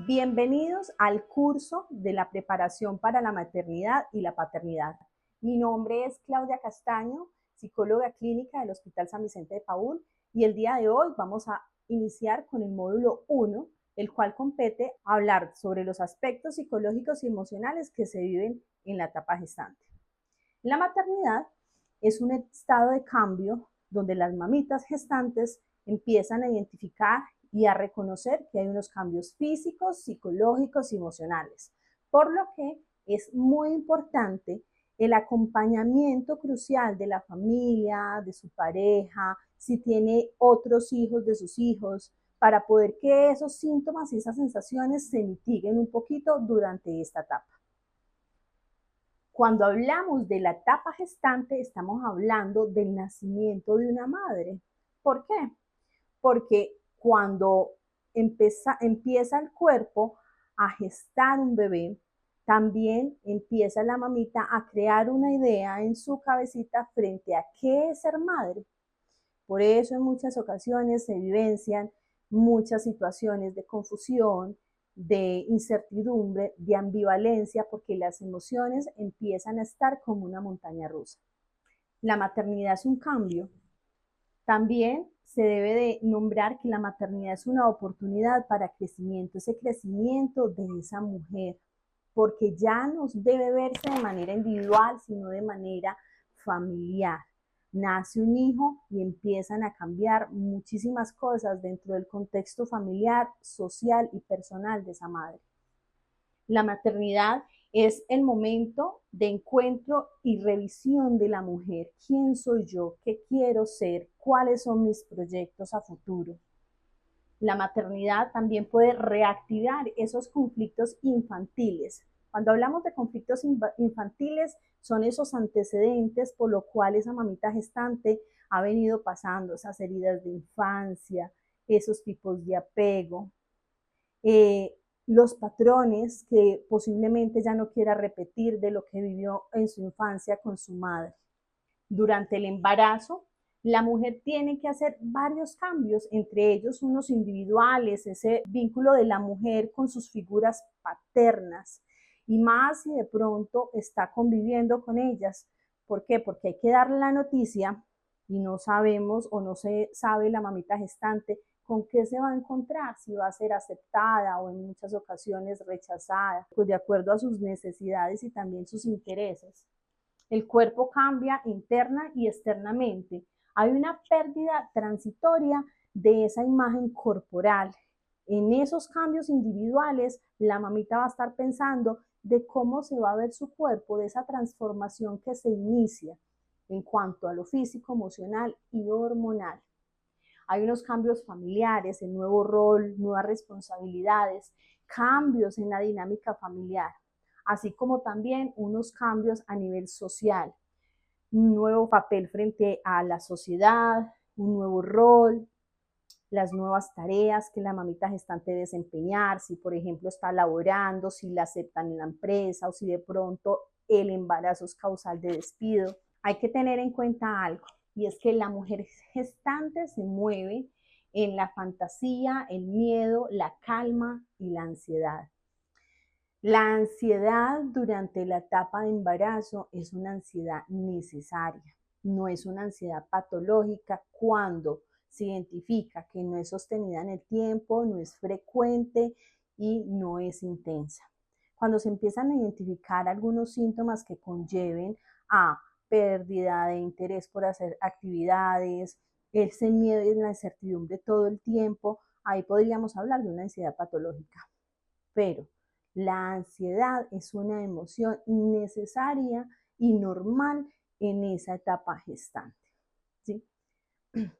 Bienvenidos al curso de la preparación para la maternidad y la paternidad. Mi nombre es Claudia Castaño, psicóloga clínica del Hospital San Vicente de Paúl, y el día de hoy vamos a iniciar con el módulo 1, el cual compete a hablar sobre los aspectos psicológicos y emocionales que se viven en la etapa gestante. La maternidad es un estado de cambio donde las mamitas gestantes empiezan a identificar y a reconocer que hay unos cambios físicos, psicológicos y emocionales, por lo que es muy importante el acompañamiento crucial de la familia, de su pareja, si tiene otros hijos, de sus hijos, para poder que esos síntomas y esas sensaciones se mitiguen un poquito durante esta etapa. Cuando hablamos de la etapa gestante, estamos hablando del nacimiento de una madre. ¿Por qué? Porque cuando empieza el cuerpo a gestar un bebé, también empieza la mamita a crear una idea en su cabecita frente a qué es ser madre. Por eso en muchas ocasiones se vivencian muchas situaciones de confusión, de incertidumbre, de ambivalencia, porque las emociones empiezan a estar como una montaña rusa. La maternidad es un cambio. También se debe de nombrar que la maternidad es una oportunidad para crecimiento, ese crecimiento de esa mujer, porque ya no debe verse de manera individual, sino de manera familiar. Nace un hijo y empiezan a cambiar muchísimas cosas dentro del contexto familiar, social y personal de esa madre. La maternidad es el momento de encuentro y revisión de la mujer. ¿Quién soy yo? ¿Qué quiero ser? ¿Cuáles son mis proyectos a futuro? La maternidad también puede reactivar esos conflictos infantiles. Cuando hablamos de conflictos infantiles, son esos antecedentes por los cuales esa mamita gestante ha venido pasando, esas heridas de infancia, esos tipos de apego, los patrones que posiblemente ya no quiera repetir de lo que vivió en su infancia con su madre. Durante el embarazo, la mujer tiene que hacer varios cambios, entre ellos unos individuales, ese vínculo de la mujer con sus figuras paternas, y más si de pronto está conviviendo con ellas. ¿Por qué? Porque hay que darle la noticia y no sabemos o no se sabe la mamita gestante con qué se va a encontrar, si va a ser aceptada o en muchas ocasiones rechazada, pues de acuerdo a sus necesidades y también sus intereses. El cuerpo cambia interna y externamente. Hay una pérdida transitoria de esa imagen corporal. En esos cambios individuales, la mamita va a estar pensando de cómo se va a ver su cuerpo, de esa transformación que se inicia en cuanto a lo físico, emocional y hormonal. Hay unos cambios familiares, el nuevo rol, nuevas responsabilidades, cambios en la dinámica familiar, así como también unos cambios a nivel social, un nuevo papel frente a la sociedad, un nuevo rol, las nuevas tareas que la mamita gestante debe desempeñar, si por ejemplo está laborando, si la aceptan en la empresa o si de pronto el embarazo es causal de despido. Hay que tener en cuenta algo, y es que la mujer gestante se mueve en la fantasía, el miedo, la calma y la ansiedad. La ansiedad durante la etapa de embarazo es una ansiedad necesaria, no es una ansiedad patológica cuando se identifica que no es sostenida en el tiempo, no es frecuente y no es intensa. Cuando se empiezan a identificar algunos síntomas que conlleven a pérdida de interés por hacer actividades, ese miedo y la incertidumbre todo el tiempo, ahí podríamos hablar de una ansiedad patológica. Pero la ansiedad es una emoción necesaria y normal en esa etapa gestante, ¿sí?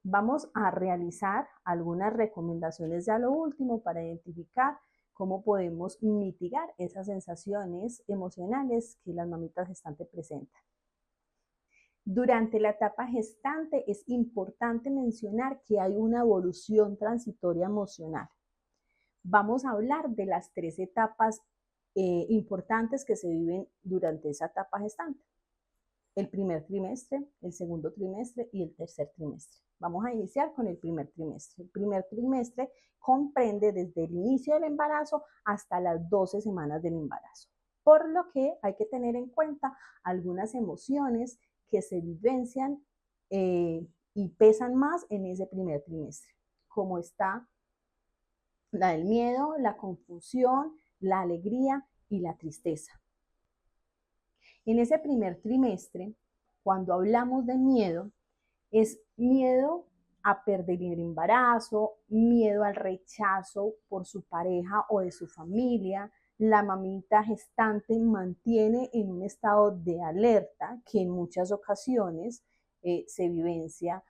Vamos a realizar algunas recomendaciones ya lo último para identificar cómo podemos mitigar esas sensaciones emocionales que las mamitas gestantes presentan. Durante la etapa gestante es importante mencionar que hay una evolución transitoria emocional. Vamos a hablar de las 3 etapas importantes que se viven durante esa etapa gestante. el primer trimestre, el segundo trimestre y el tercer trimestre. Vamos a iniciar con el primer trimestre. El primer trimestre comprende desde el inicio del embarazo hasta las 12 semanas del embarazo, por lo que hay que tener en cuenta algunas emociones que se vivencian y pesan más en ese primer trimestre, como está la del miedo, la confusión, la alegría y la tristeza. En ese primer trimestre, cuando hablamos de miedo, es miedo a perder el embarazo, miedo al rechazo por su pareja o de su familia. La mamita gestante mantiene en un estado de alerta que en muchas ocasiones se vivencia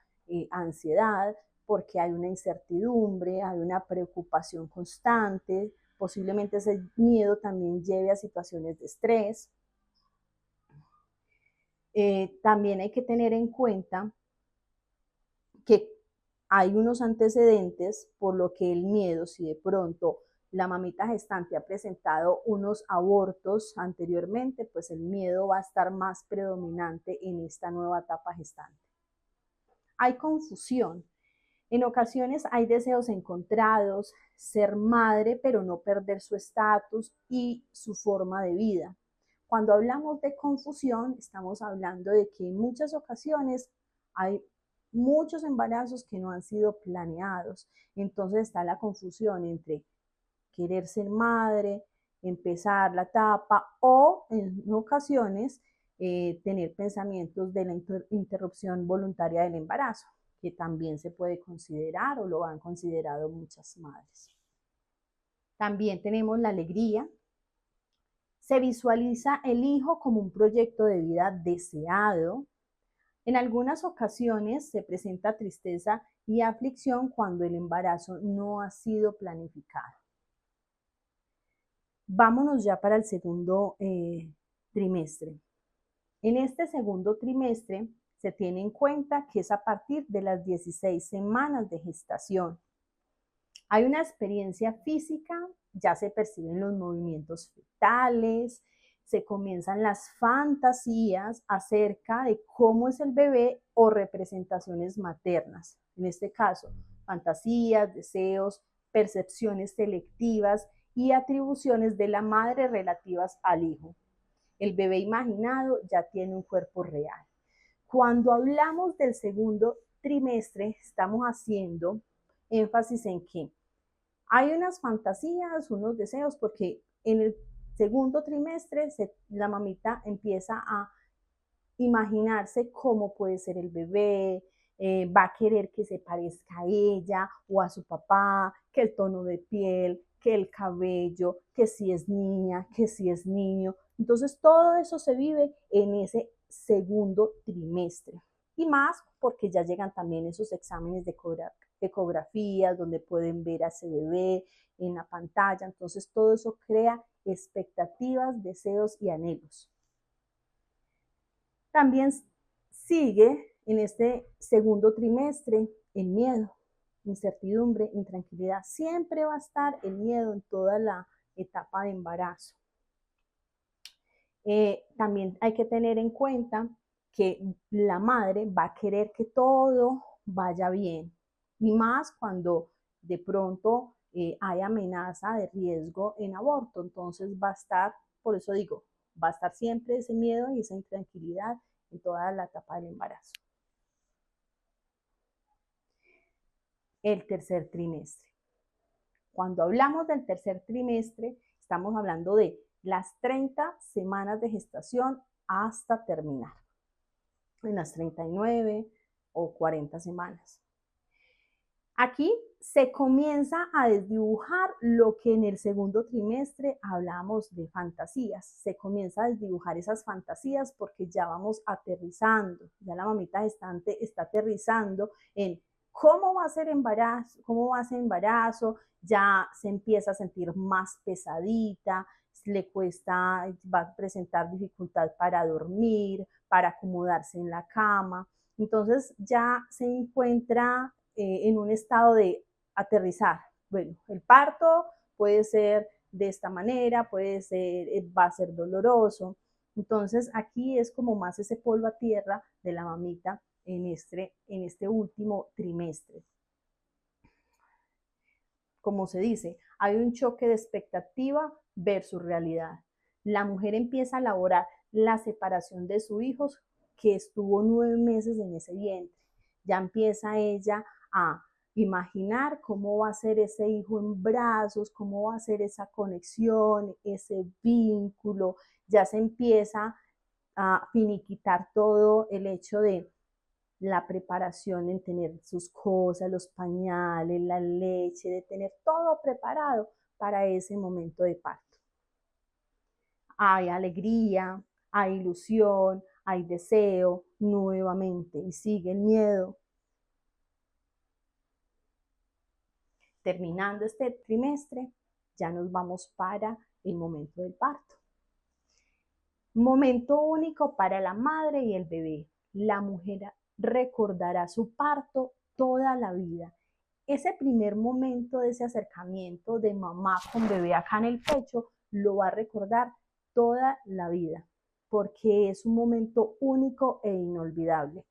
ansiedad porque hay una incertidumbre, hay una preocupación constante, posiblemente ese miedo también lleve a situaciones de estrés. También hay que tener en cuenta que hay unos antecedentes por lo que el miedo, si de pronto la mamita gestante ha presentado unos abortos anteriormente, pues el miedo va a estar más predominante en esta nueva etapa gestante. Hay confusión. En ocasiones hay deseos encontrados, ser madre pero no perder su estatus y su forma de vida. Cuando hablamos de confusión, estamos hablando de que en muchas ocasiones hay muchos embarazos que no han sido planeados. Entonces está la confusión entre querer ser madre, empezar la etapa o en ocasiones tener pensamientos de la interrupción voluntaria del embarazo, que también se puede considerar o lo han considerado muchas madres. También tenemos la alegría. Se visualiza el hijo como un proyecto de vida deseado. En algunas ocasiones se presenta tristeza y aflicción cuando el embarazo no ha sido planificado. Vámonos ya para el segundo trimestre. En este segundo trimestre se tiene en cuenta que es a partir de las 16 semanas de gestación. Hay una experiencia física, ya se perciben los movimientos fetales, se comienzan las fantasías acerca de cómo es el bebé o representaciones maternas. En este caso, fantasías, deseos, percepciones selectivas y atribuciones de la madre relativas al hijo. El bebé imaginado ya tiene un cuerpo real. Cuando hablamos del segundo trimestre, estamos haciendo énfasis en que hay unas fantasías, unos deseos, porque en el segundo trimestre la mamita empieza a imaginarse cómo puede ser el bebé, va a querer que se parezca a ella o a su papá, que el tono de piel, que el cabello, que si es niña, que si es niño. Entonces todo eso se vive en ese segundo trimestre. Y más porque ya llegan también esos exámenes de ecografías donde pueden ver a ese bebé en la pantalla. Entonces todo eso crea expectativas, deseos y anhelos. También sigue en este segundo trimestre el miedo, incertidumbre, intranquilidad. Siempre va a estar el miedo en toda la etapa de embarazo. También hay que tener en cuenta que la madre va a querer que todo vaya bien, y más cuando de pronto hay amenaza de riesgo en aborto. Entonces va a estar, por eso digo, va a estar siempre ese miedo y esa intranquilidad en toda la etapa del embarazo. El tercer trimestre. Cuando hablamos del tercer trimestre, estamos hablando de las 30 semanas de gestación hasta terminar, en las 39 o 40 semanas. Aquí se comienza a desdibujar lo que en el segundo trimestre hablamos de fantasías. Se comienza a desdibujar esas fantasías porque ya vamos aterrizando, ya la mamita gestante está aterrizando en cómo va a ser embarazo, ya se empieza a sentir más pesadita, le cuesta, va a presentar dificultad para dormir, para acomodarse en la cama. Entonces ya se encuentra en un estado de aterrizar. Bueno, el parto puede ser de esta manera, puede ser, va a ser doloroso. Entonces aquí es como más ese polvo a tierra de la mamita en este último trimestre. Como se dice, hay un choque de expectativa versus realidad. La mujer empieza a elaborar la separación de su hijo que estuvo 9 meses en ese vientre. Ya empieza ella a imaginar cómo va a ser ese hijo en brazos, cómo va a ser esa conexión, ese vínculo. Ya se empieza a finiquitar todo el hecho de la preparación en tener sus cosas, los pañales, la leche, de tener todo preparado para ese momento de parto. Hay alegría, hay ilusión, hay deseo nuevamente y sigue el miedo. Terminando este trimestre, ya nos vamos para el momento del parto. Momento único para la madre y el bebé. La mujer recordará su parto toda la vida. Ese primer momento de ese acercamiento de mamá con bebé acá en el pecho lo va a recordar toda la vida, porque es un momento único e inolvidable.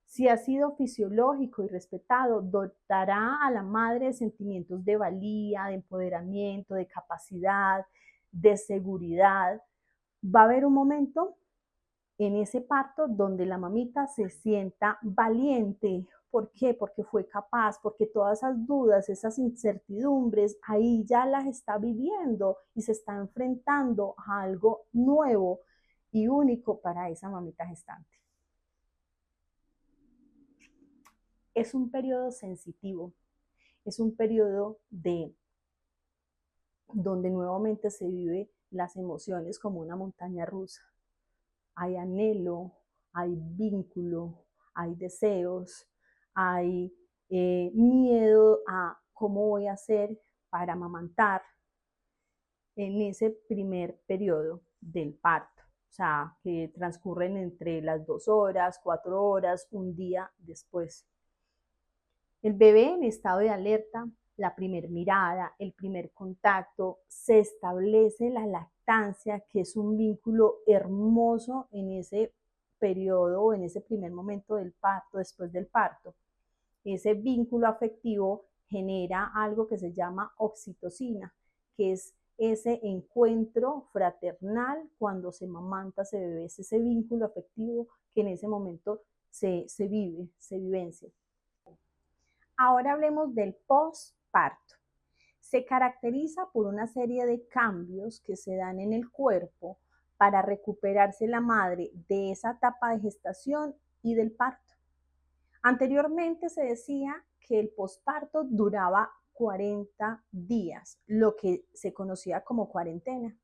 Si ha sido fisiológico y respetado, dotará a la madre de sentimientos de valía, de empoderamiento, de capacidad, de seguridad. Va a haber un momento en ese parto donde la mamita se sienta valiente. ¿Por qué? Porque fue capaz, porque todas esas dudas, esas incertidumbres, ahí ya las está viviendo y se está enfrentando a algo nuevo y único para esa mamita gestante. Es un periodo sensitivo, es un periodo donde nuevamente se vive las emociones como una montaña rusa. Hay anhelo, hay vínculo, hay deseos, hay miedo a cómo voy a hacer para amamantar en ese primer periodo del parto. O sea, que transcurren entre las 2 horas, 4 horas, un día después. El bebé en estado de alerta, la primer mirada, el primer contacto, se establece la lactancia, que es un vínculo hermoso en ese periodo o en ese primer momento del parto, después del parto. Ese vínculo afectivo genera algo que se llama oxitocina, que es ese encuentro fraternal cuando se mamanta, ese bebé, es ese vínculo afectivo que en ese momento se vive, se vivencia. Ahora hablemos del postparto. Se caracteriza por una serie de cambios que se dan en el cuerpo para recuperarse la madre de esa etapa de gestación y del parto. Anteriormente se decía que el posparto duraba 40 días, lo que se conocía como cuarentena.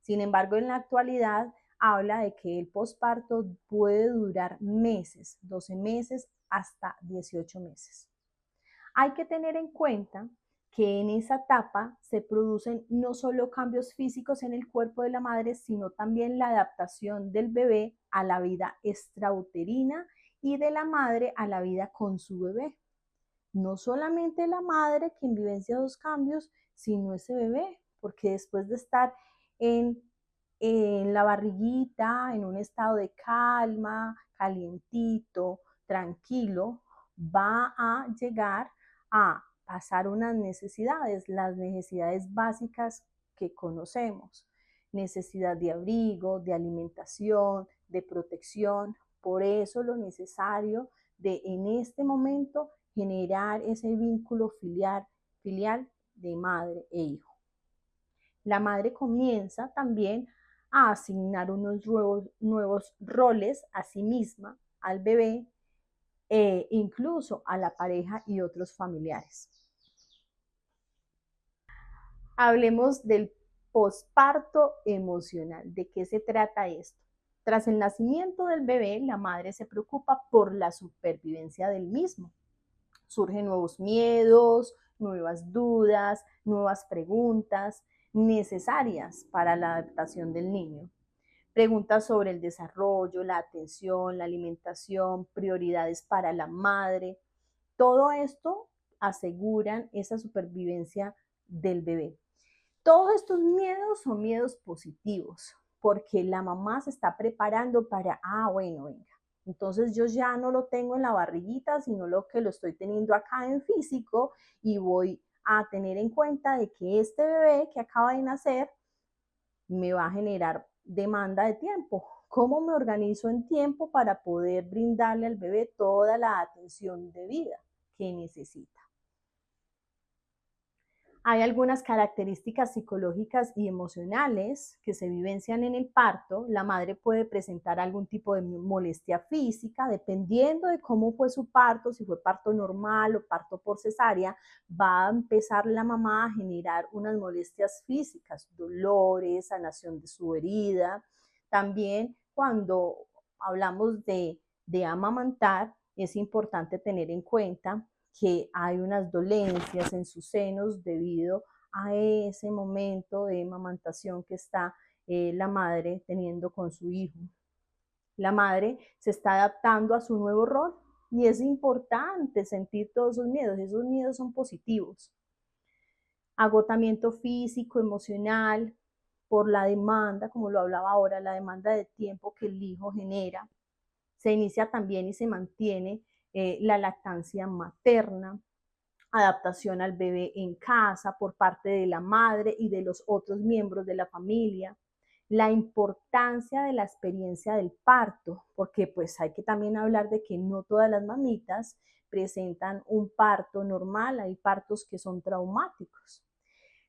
Sin embargo, en la actualidad habla de que el posparto puede durar meses, 12 meses hasta 18 meses. Hay que tener en cuenta que en esa etapa se producen no solo cambios físicos en el cuerpo de la madre, sino también la adaptación del bebé a la vida extrauterina y de la madre a la vida con su bebé. No solamente la madre quien vivencia los cambios, sino ese bebé, porque después de estar en la barriguita, en un estado de calma, calientito, tranquilo, va a llegar a pasar unas necesidades, las necesidades básicas que conocemos. Necesidad de abrigo, de alimentación, de protección. Por eso lo necesario de en este momento generar ese vínculo filial de madre e hijo. La madre comienza también a asignar unos nuevos roles a sí misma, al bebé, incluso a la pareja y otros familiares. Hablemos del posparto emocional. ¿De qué se trata esto? Tras el nacimiento del bebé, la madre se preocupa por la supervivencia del mismo. Surgen nuevos miedos, nuevas dudas, nuevas preguntas necesarias para la adaptación del niño. Preguntas sobre el desarrollo, la atención, la alimentación, prioridades para la madre. Todo esto aseguran esa supervivencia del bebé. Todos estos miedos son miedos positivos, porque la mamá se está preparando para, bueno, venga, entonces yo ya no lo tengo en la barriguita, sino lo que lo estoy teniendo acá en físico y voy a tener en cuenta de que este bebé que acaba de nacer me va a generar demanda de tiempo. ¿Cómo me organizo en tiempo para poder brindarle al bebé toda la atención debida que necesita? Hay algunas características psicológicas y emocionales que se vivencian en el parto. La madre puede presentar algún tipo de molestia física, dependiendo de cómo fue su parto, si fue parto normal o parto por cesárea, va a empezar la mamá a generar unas molestias físicas, dolores, sanación de su herida. También cuando hablamos de amamantar, es importante tener en cuenta que hay unas dolencias en sus senos debido a ese momento de amamantación que está la madre teniendo con su hijo. La madre se está adaptando a su nuevo rol y es importante sentir todos esos miedos son positivos. Agotamiento físico, emocional, por la demanda, como lo hablaba ahora, la demanda de tiempo que el hijo genera. Se inicia también y se mantiene la lactancia materna, adaptación al bebé en casa por parte de la madre y de los otros miembros de la familia, la importancia de la experiencia del parto, porque pues hay que también hablar de que no todas las mamitas presentan un parto normal, hay partos que son traumáticos.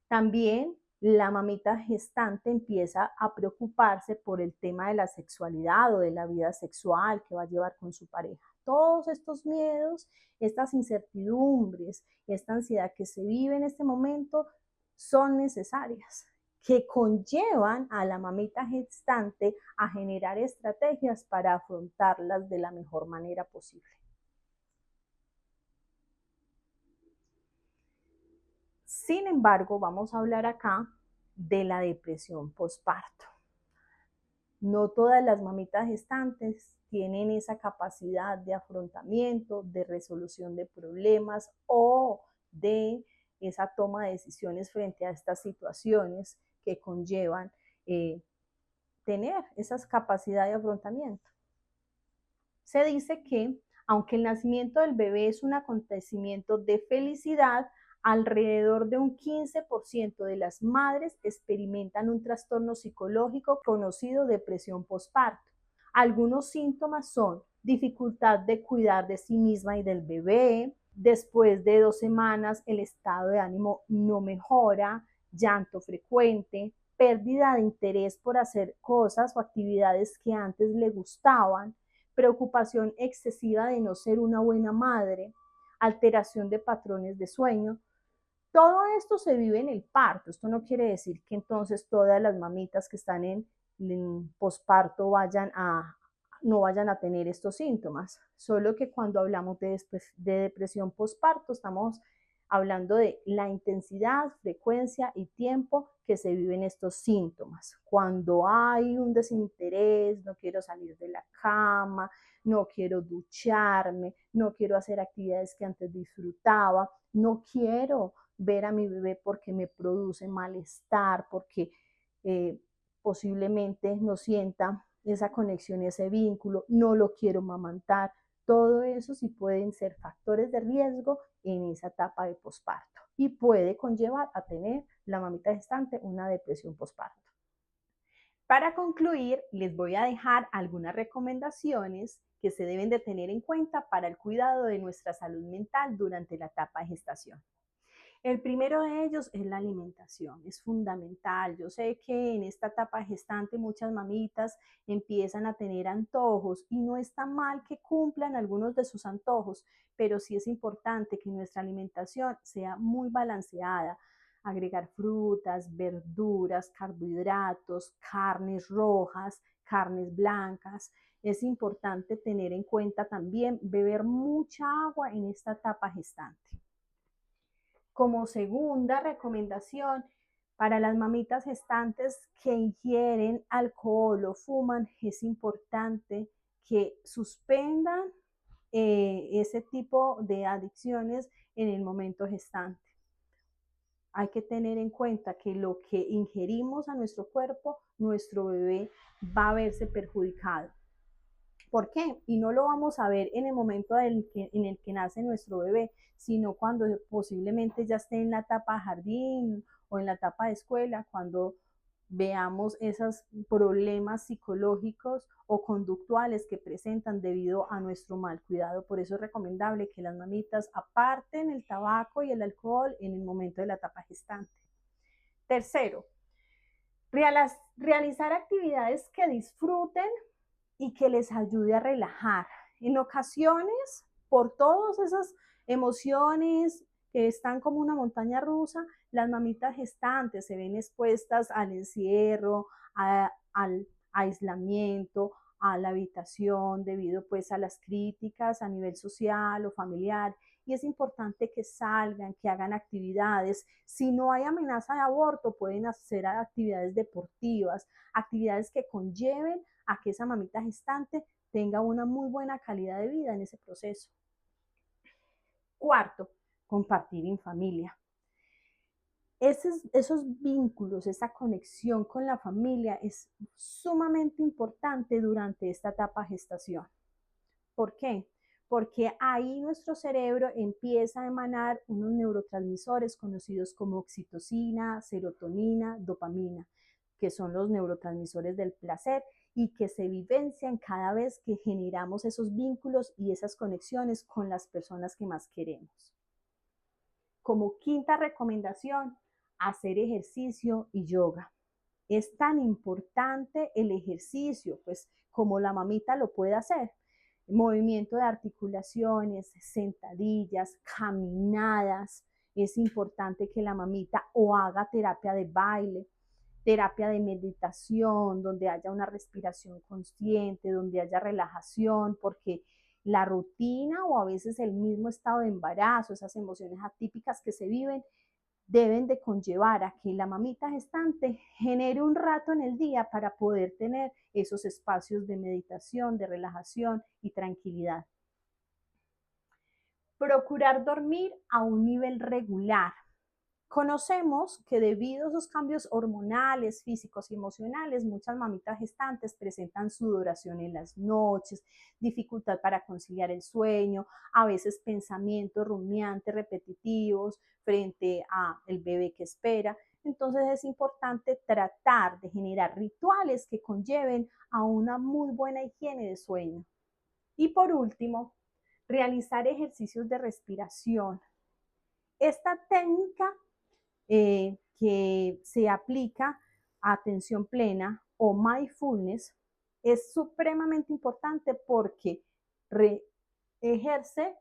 También la mamita gestante empieza a preocuparse por el tema de la sexualidad o de la vida sexual que va a llevar con su pareja. Todos estos miedos, estas incertidumbres, esta ansiedad que se vive en este momento son necesarias, que conllevan a la mamita gestante a generar estrategias para afrontarlas de la mejor manera posible. Sin embargo, vamos a hablar acá de la depresión postparto. No todas las mamitas gestantes tienen esa capacidad de afrontamiento, de resolución de problemas o de esa toma de decisiones frente a estas situaciones que conllevan tener esa capacidad de afrontamiento. Se dice que, aunque el nacimiento del bebé es un acontecimiento de felicidad, alrededor de un 15% de las madres experimentan un trastorno psicológico conocido depresión postparto. Algunos síntomas son dificultad de cuidar de sí misma y del bebé, después de 2 semanas el estado de ánimo no mejora, llanto frecuente, pérdida de interés por hacer cosas o actividades que antes le gustaban, preocupación excesiva de no ser una buena madre, alteración de patrones de sueño. Todo esto se vive en el parto. Esto no quiere decir que entonces todas las mamitas que están en posparto no vayan a tener estos síntomas. Solo que cuando hablamos de depresión posparto estamos hablando de la intensidad, frecuencia y tiempo que se viven estos síntomas. Cuando hay un desinterés, no quiero salir de la cama, no quiero ducharme, no quiero hacer actividades que antes disfrutaba, no quiero ver a mi bebé porque me produce malestar, porque posiblemente no sienta esa conexión, ese vínculo, no lo quiero amamantar. Todo eso sí pueden ser factores de riesgo en esa etapa de posparto y puede conllevar a tener la mamita gestante una depresión posparto. Para concluir, les voy a dejar algunas recomendaciones que se deben de tener en cuenta para el cuidado de nuestra salud mental durante la etapa de gestación. El primero de ellos es la alimentación, es fundamental. Yo sé que en esta etapa gestante muchas mamitas empiezan a tener antojos y no está mal que cumplan algunos de sus antojos, pero sí es importante que nuestra alimentación sea muy balanceada. Agregar frutas, verduras, carbohidratos, carnes rojas, carnes blancas. Es importante tener en cuenta también beber mucha agua en esta etapa gestante. Como segunda recomendación, para las mamitas gestantes que ingieren alcohol o fuman, es importante que suspendan ese tipo de adicciones en el momento gestante. hay que tener en cuenta que lo que ingerimos a nuestro cuerpo, nuestro bebé va a verse perjudicado. ¿Por qué? Y no lo vamos a ver en el momento en el que nace nuestro bebé, sino cuando posiblemente ya esté en la etapa de jardín o en la etapa de escuela, cuando veamos esos problemas psicológicos o conductuales que presentan debido a nuestro mal cuidado. Por eso es recomendable que las mamitas aparten el tabaco y el alcohol en el momento de la etapa gestante. Tercero, realizar actividades que disfruten y que les ayude a relajar. En ocasiones, por todas esas emociones que están como una montaña rusa, las mamitas gestantes se ven expuestas al encierro, al aislamiento, a la habitación debido pues a las críticas a nivel social o familiar, y es importante que salgan, que hagan actividades. Si no hay amenaza de aborto, pueden hacer actividades deportivas, actividades que conlleven a que esa mamita gestante tenga una muy buena calidad de vida en ese proceso. Cuarto, compartir en familia. Esos vínculos, esa conexión con la familia es sumamente importante durante esta etapa de gestación. ¿Por qué? Porque ahí nuestro cerebro empieza a emanar unos neurotransmisores conocidos como oxitocina, serotonina, dopamina, que son los neurotransmisores del placer y que se vivencian cada vez que generamos esos vínculos y esas conexiones con las personas que más queremos. Como quinta recomendación, hacer ejercicio y yoga. Es tan importante el ejercicio, pues como la mamita lo puede hacer. Movimiento de articulaciones, sentadillas, caminadas. Es importante que la mamita o haga terapia de baile, terapia de meditación, donde haya una respiración consciente, donde haya relajación, porque la rutina o a veces el mismo estado de embarazo, esas emociones atípicas que se viven, deben de conllevar a que la mamita gestante genere un rato en el día para poder tener esos espacios de meditación, de relajación y tranquilidad. Procurar dormir a un nivel regular. Conocemos que debido a esos cambios hormonales, físicos y emocionales, muchas mamitas gestantes presentan sudoración en las noches, dificultad para conciliar el sueño, a veces pensamientos rumiantes repetitivos frente al bebé que espera. Entonces es importante tratar de generar rituales que conlleven a una muy buena higiene de sueño. Y por último, realizar ejercicios de respiración. Esta técnica que se aplica a atención plena o mindfulness es supremamente importante porque ejerce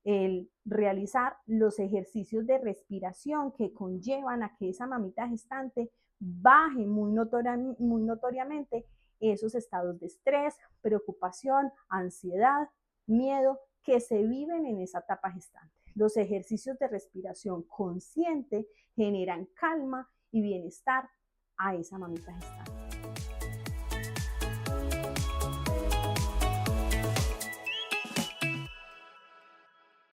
el realizar los ejercicios de respiración que conllevan a que esa mamita gestante baje muy notoriamente esos estados de estrés, preocupación, ansiedad, miedo que se viven en esa etapa gestante. Los ejercicios de respiración consciente generan calma y bienestar a esa mamita gestante.